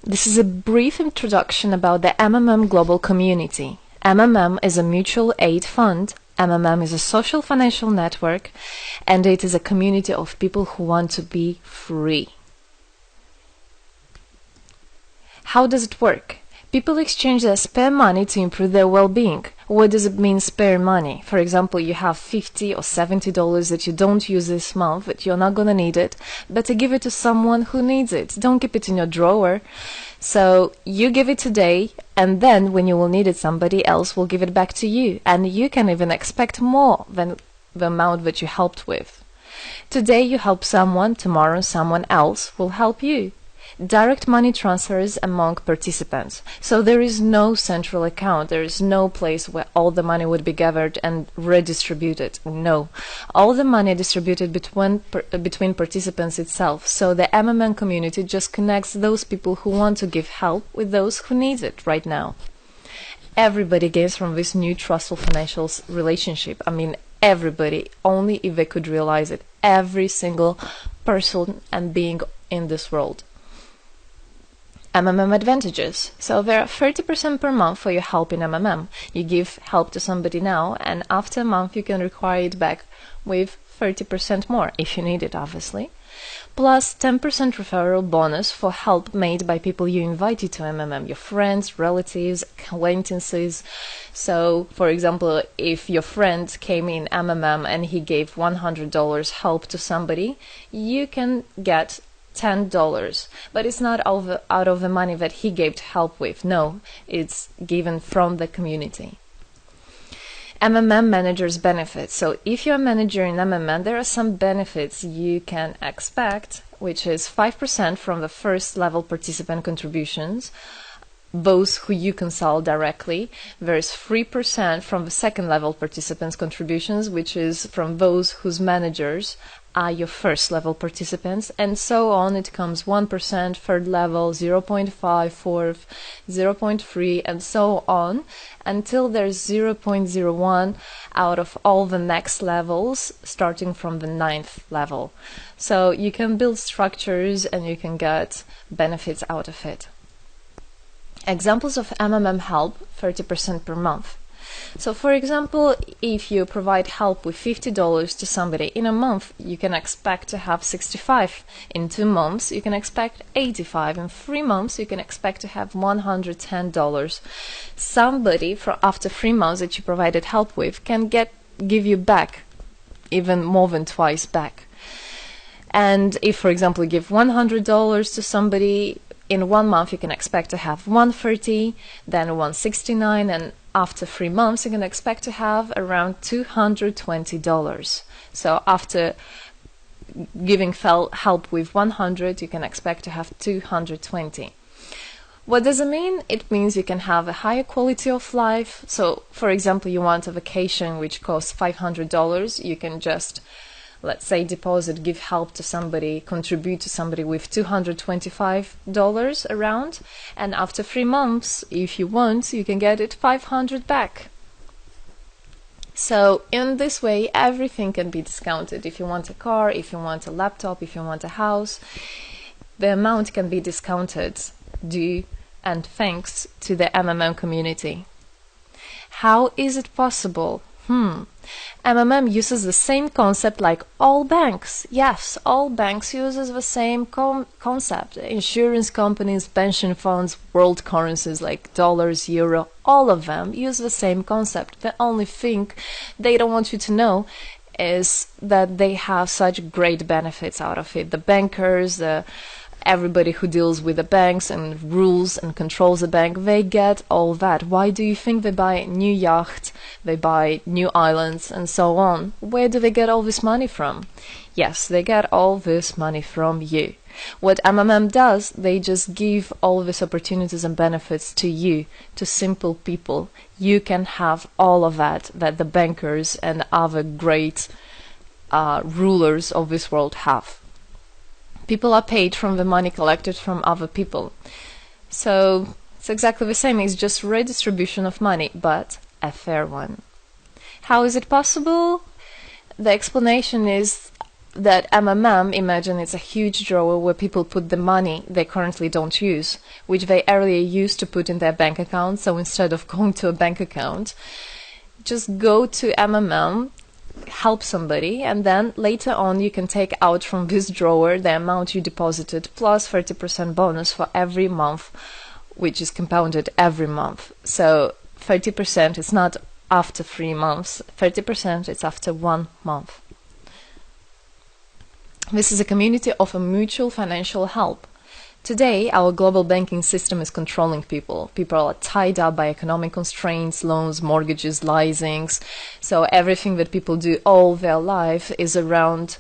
This is a brief introduction about the MMM Global Community. MMM is a mutual aid fund. MMM is a social financial network, and it is a community of people who want to be free. How does it work? People exchange their spare money to improve their well-being. What does it mean, spare money? For example, you have $50 or $70 that you don't use this month, that you're not gonna need it. Better give it to someone who needs it. Don't keep it in your drawer. So you give it today, and then when you will need it, somebody else will give it back to you. And you can even expect more than the amount that you helped with. Today you help someone, tomorrow someone else will help you. Direct money transfers among participants. So there is no central account. There is no place where all the money would be gathered and redistributed. No. All the money distributed between participants itself. So the MMM community just connects those people who want to give help with those who need it right now. Everybody gains from this new trustful financial relationship. I mean, everybody, only if they could realize it. Every single person and being in this world. MMM advantages. So there are 30% per month for your help in MMM. You give help to somebody now, and after a month you can require it back with 30% more, if you need it, obviously. Plus 10% referral bonus for help made by people you invited to MMM, your friends, relatives, acquaintances. So, for example, if your friend came in MMM and he gave $100 help to somebody, you can get $10, but it's not out of the money that he gave to help with. No, it's given from the community. MMM managers benefits. So if you're a manager in MMM, there are some benefits you can expect, which is 5% from the first level participant contributions, those who you consult directly. There's 3% from the second level participants contributions, which is from those whose managers are your first level participants, and so on. It comes 1%, third level, 0.5, fourth, 0.3, and so on, until there's 0.01 out of all the next levels, starting from the 9th level. So you can build structures and you can get benefits out of it. Examples of MMM help, 30% per month. So for example, if you provide help with $50 to somebody in a month, you can expect to have 65. In 2 months, you can expect 85. In 3 months, you can expect to have $110. Somebody after 3 months that you provided help with can give you back even more than twice back. And if, for example, you give $100 to somebody, in 1 month you can expect to have 130, then 169, and after 3 months you can expect to have around $220. So after giving help with 100, you can expect to have 220. What does it mean? It means you can have a higher quality of life. So for example, you want a vacation which costs $500, you can just, let's say, give help to somebody, contribute to somebody with $225 around, and after 3 months, if you want, you can get it 500 back. So in this way, everything can be discounted. If you want a car, if you want a laptop, if you want a house, the amount can be discounted due and thanks to the MMM community. How is it possible? MMM uses the same concept like all banks. Yes, all banks uses the same concept. Insurance companies, pension funds, world currencies like dollars, euro, all of them use the same concept. The only thing they don't want you to know is that they have such great benefits out of it. The bankers, everybody who deals with the banks and rules and controls the bank, they get all that. Why do you think they buy new yachts, they buy new islands, and so on? Where do they get all this money from? Yes, they get all this money from you. What MMM does, they just give all these opportunities and benefits to you, to simple people. You can have all of that the bankers and other great rulers of this world have. People are paid from the money collected from other people. So it's exactly the same. It's just redistribution of money, but a fair one. How is it possible? The explanation is that MMM, imagine it's a huge drawer where people put the money they currently don't use, which they earlier used to put in their bank account. So instead of going to a bank account, just go to MMM, help somebody, and then later on you can take out from this drawer the amount you deposited plus 30% bonus for every month, which is compounded every month. So 30% is not after 3 months, 30% it's after 1 month. This is a community of a mutual financial help. Today, our global banking system is controlling people. People are tied up by economic constraints, loans, mortgages, leasings. So everything that people do all their life is around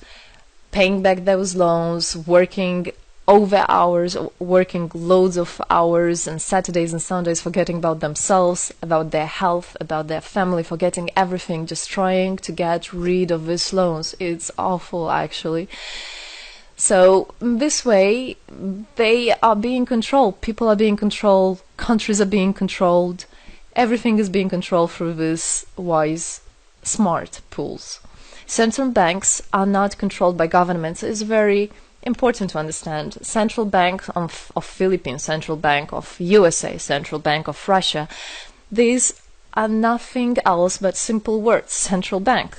paying back those loans, working over hours, working loads of hours, and Saturdays and Sundays forgetting about themselves, about their health, about their family, forgetting everything, just trying to get rid of these loans. It's awful, actually. So this way, they are being controlled. People are being controlled. Countries are being controlled. Everything is being controlled through these wise, smart pools. Central banks are not controlled by governments. It's very important to understand. Central Bank of Philippines, Central Bank of USA, Central Bank of Russia, these are nothing else but simple words, central bank.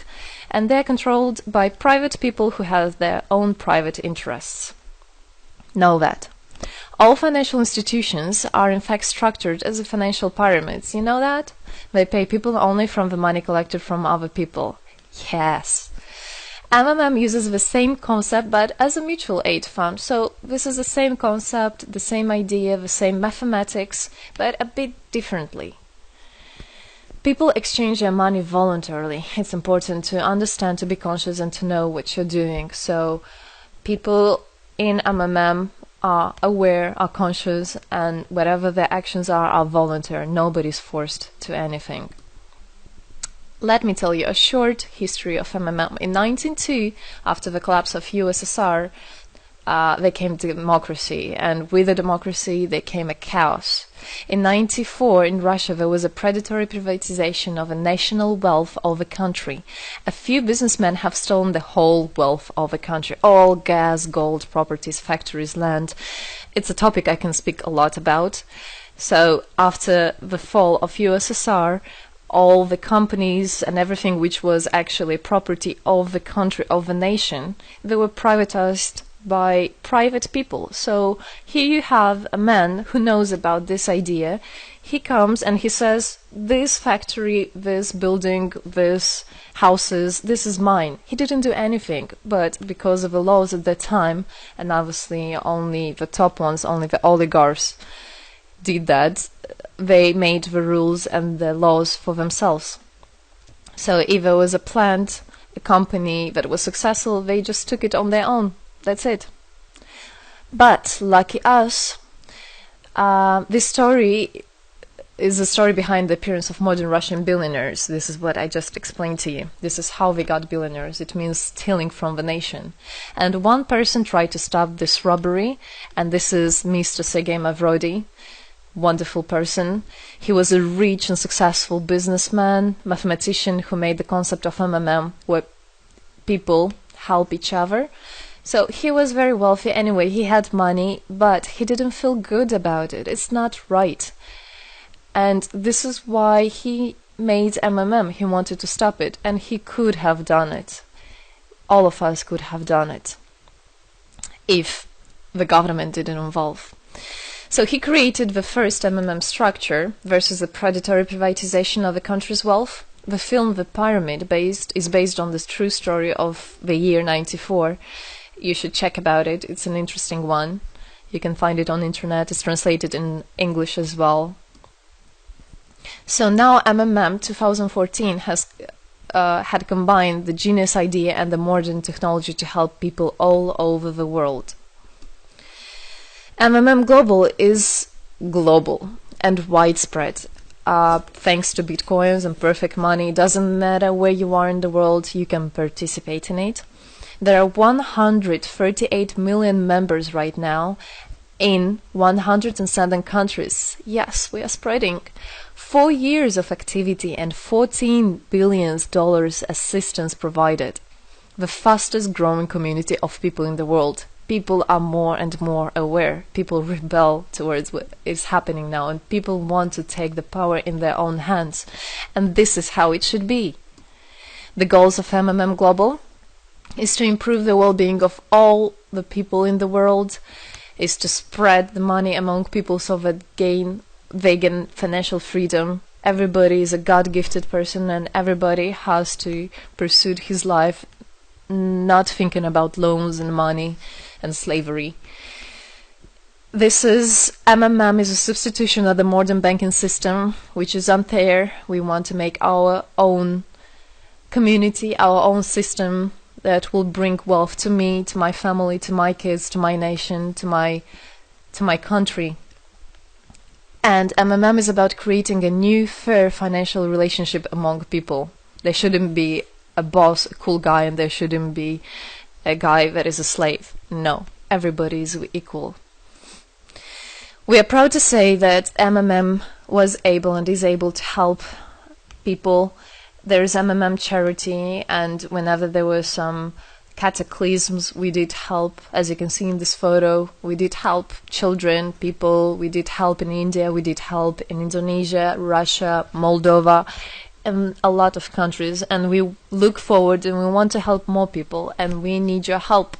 And they're controlled by private people who have their own private interests. Know that. All financial institutions are in fact structured as financial pyramids. You know that? They pay people only from the money collected from other people. Yes. MMM uses the same concept but as a mutual aid fund. So this is the same concept, the same idea, the same mathematics, but a bit differently. People exchange their money voluntarily. It's important to understand, to be conscious, and to know what you're doing. So people in MMM are aware, are conscious, and whatever their actions are voluntary. Nobody's forced to anything. Let me tell you a short history of MMM. In 1902, after the collapse of USSR, there came democracy, and with the democracy there came a chaos. In 1994, in Russia, there was a predatory privatization of a national wealth of the country. A few businessmen have stolen the whole wealth of the country, all gas, gold, properties, factories, land. It's a topic I can speak a lot about. So after the fall of USSR, all the companies and everything which was actually property of the country, of the nation, they were privatized by private people. So here you have a man who knows about this idea. He comes and he says, this factory, this building, this houses, this is mine. He didn't do anything, but because of the laws at that time, and obviously only the top ones, only the oligarchs did that, they made the rules and the laws for themselves. So if there was a plant, a company that was successful, they just took it on their own. That's it. But lucky us, this story is the story behind the appearance of modern Russian billionaires. This is what I just explained to you. This is how they got billionaires. It means stealing from the nation. And one person tried to stop this robbery, and this is Mr. Sergei Mavrodi. Wonderful person. He was a rich and successful businessman, mathematician who made the concept of MMM, where people help each other. So he was very wealthy anyway, he had money, but he didn't feel good about it. It's not right. And this is why he made MMM. He wanted to stop it, and he could have done it. All of us could have done it if the government didn't involve. So he created the first MMM structure versus the predatory privatization of the country's wealth. The film The Pyramid is based on this true story of the year 94. You should check about it. It's an interesting one. You can find it on internet. It's translated in English as well. So now MMM 2014 has had combined the genius idea and the modern technology to help people all over the world. MMM Global is global and widespread. Thanks to Bitcoins and perfect money, it doesn't matter where you are in the world, you can participate in it. There are 138 million members right now in 107 countries. Yes, we are spreading. 4 years of activity and $14 billion assistance provided. the fastest growing community of people in the world. People are more and more aware. People rebel towards what is happening now, and people want to take the power in their own hands. And this is how it should be. The goals of MMM Global is to improve the well-being of all the people in the world, is to spread the money among people so that they gain financial freedom. Everybody is a God-gifted person, and everybody has to pursue his life not thinking about loans and money and slavery. This is MMM is a substitution of the modern banking system, which is unfair. We want to make our own community, our own system that will bring wealth to me, to my family, to my kids, to my nation, to my country. And MMM is about creating a new, fair financial relationship among people. There shouldn't be a boss, a cool guy, and there shouldn't be a guy that is a slave. No, everybody is equal. We are proud to say that MMM was able and is able to help people. There is MMM charity, and whenever there were some cataclysms, we did help. As you can see in this photo, we did help children, people, we did help in India, we did help in Indonesia, Russia, Moldova, and a lot of countries. And we look forward and we want to help more people, and we need your help.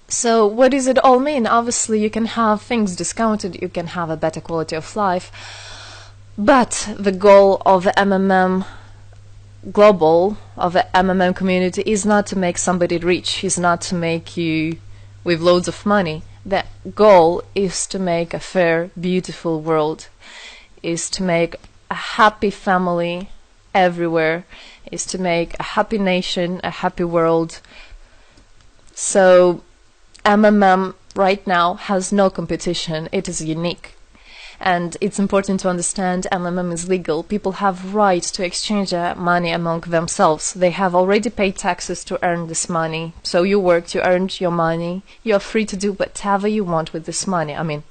So what does it all mean? Obviously, you can have things discounted, you can have a better quality of life, but the goal of the MMM Global, of the MMM community, is not to make somebody rich, is not to make you with loads of money. The goal is to make a fair, beautiful world, is to make a happy family everywhere, is to make a happy nation, a happy world. So MMM right now has no competition, it is unique. And it's important to understand MMM is legal. People have right to exchange their money among themselves. They have already paid taxes to earn this money. So you worked, you earned your money. You're free to do whatever you want with this money. I mean,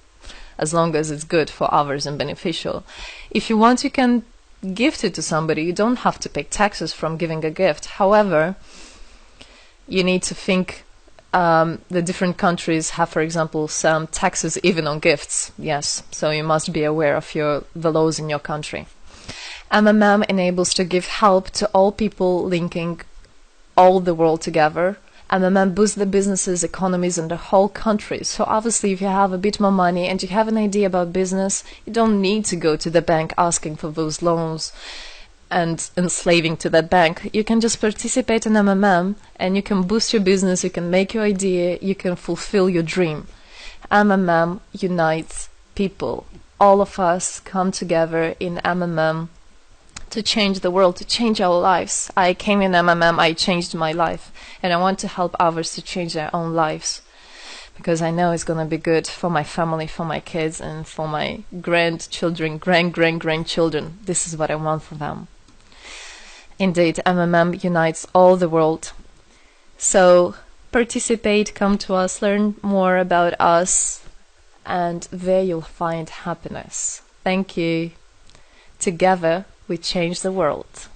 as long as it's good for others and beneficial. If you want, you can gift it to somebody. You don't have to pay taxes from giving a gift. However, you need to think the different countries have, for example, some taxes even on gifts. Yes, so you must be aware of the laws in your country. MMM enables to give help to all people, linking all the world together. MMM boosts the businesses, economies, and the whole country. So obviously, if you have a bit more money and you have an idea about business, you don't need to go to the bank asking for those loans and enslaving to that bank. You can just participate in MMM and you can boost your business, you can make your idea, you can fulfill your dream. MMM unites people. All of us come together in MMM to change the world, to change our lives. I came in MMM, I changed my life, and I want to help others to change their own lives, because I know it's going to be good for my family, for my kids, and for my grandchildren, grandchildren. This is what I want for them. Indeed, MMM unites all the world. So participate, come to us, learn more about us, and there you'll find happiness. Thank you. Together, we change the world.